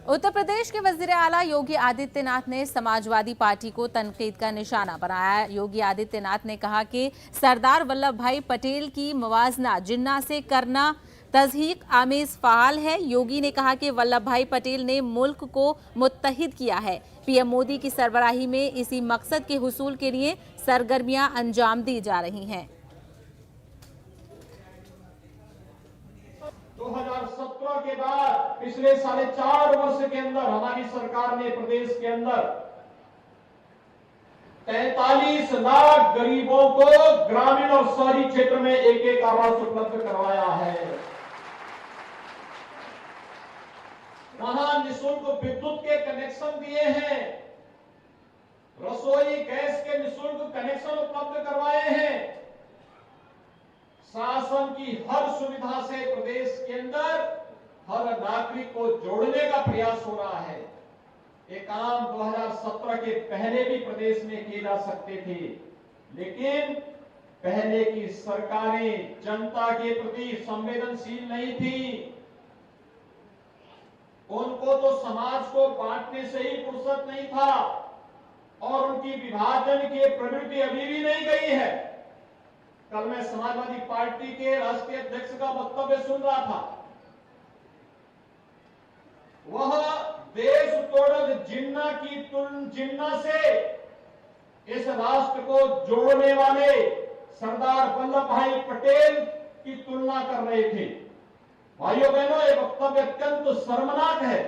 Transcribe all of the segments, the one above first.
उत्तर प्रदेश के वजीर आला योगी आदित्यनाथ ने समाजवादी पार्टी को तनकीद का निशाना बनाया। योगी आदित्यनाथ ने कहा कि सरदार वल्लभ भाई पटेल की मवाजना जिन्ना से करना तज़हीक आमेज फ़ाल है। योगी ने कहा कि वल्लभ भाई पटेल ने मुल्क को मुत्तहिद किया है। पीएम मोदी की सरबराही में इसी मकसद के हुसूल के लिए सरगर्मियां अंजाम दी जा रही हैं। 2017 के बाद पिछले 4.5 वर्ष के अंदर हमारी सरकार ने प्रदेश के अंदर 43 लाख गरीबों को ग्रामीण और शहरी क्षेत्र में एक आवास उपलब्ध करवाया है। वहां निःशुल्क विद्युत के कनेक्शन दिए हैं, रसोई गैस के निःशुल्क कनेक्शन उपलब्ध करवाए हैं। शासन की हर सुविधा से प्रदेश के अंदर हर नागरिक को जोड़ने का प्रयास हो रहा है। ये काम 2017 के पहले भी प्रदेश में किए जा सकते थे, लेकिन पहले की सरकारें जनता के प्रति संवेदनशील नहीं थी। उनको तो समाज को बांटने से ही फुर्सत नहीं था और उनकी विभाजन की प्रवृत्ति अभी भी नहीं गई है। कल मैं समाजवादी पार्टी के राष्ट्रीय अध्यक्ष का वक्तव्य सुन रहा था। वह देश तोड़क जिन्ना से इस राष्ट्र को जोड़ने वाले सरदार वल्लभ भाई पटेल की तुलना कर रहे थे। भाइयों बहनों, ये वक्तव्य अत्यंत शर्मनाक है।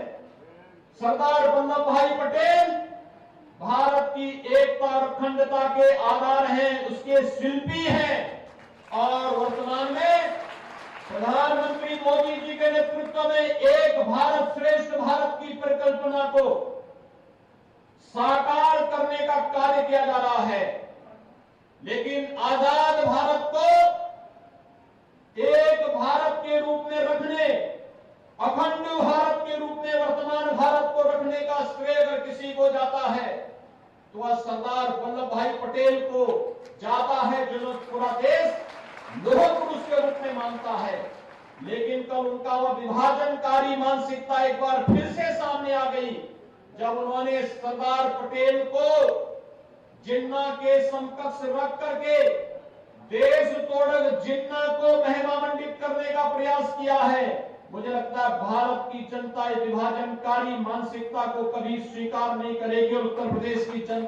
सरदार वल्लभ भाई पटेल भारत की एकता और अखंडता के आधार हैं, उसके शिल्पी हैं और वर्तमान में प्रधानमंत्री मोदी जी के नेतृत्व में एक भारत श्रेष्ठ भारत की परिकल्पना को साकार करने का कार्य किया जा रहा है। लेकिन आजाद भारत को एक भारत के रूप में रखने, अखंड भारत के रूप में वर्तमान भारत को रखने का श्रेय अगर किसी को जाता है तो वह सरदार वल्लभ भाई पटेल को जाता है, जो पूरा देश लौह पुरुष के रूप में मानता है। लेकिन कल उनका वह विभाजनकारी मानसिकता एक बार फिर से सामने आ गई, जब उन्होंने सरदार पटेल को जिन्ना के समकक्ष रख करके देश तोड़क जिन्ना को महिमामंडित करने का प्रयास किया है। मुझे लगता है भारत की जनता विभाजनकारी मानसिकता को कभी स्वीकार नहीं करेगी और उत्तर प्रदेश की जनता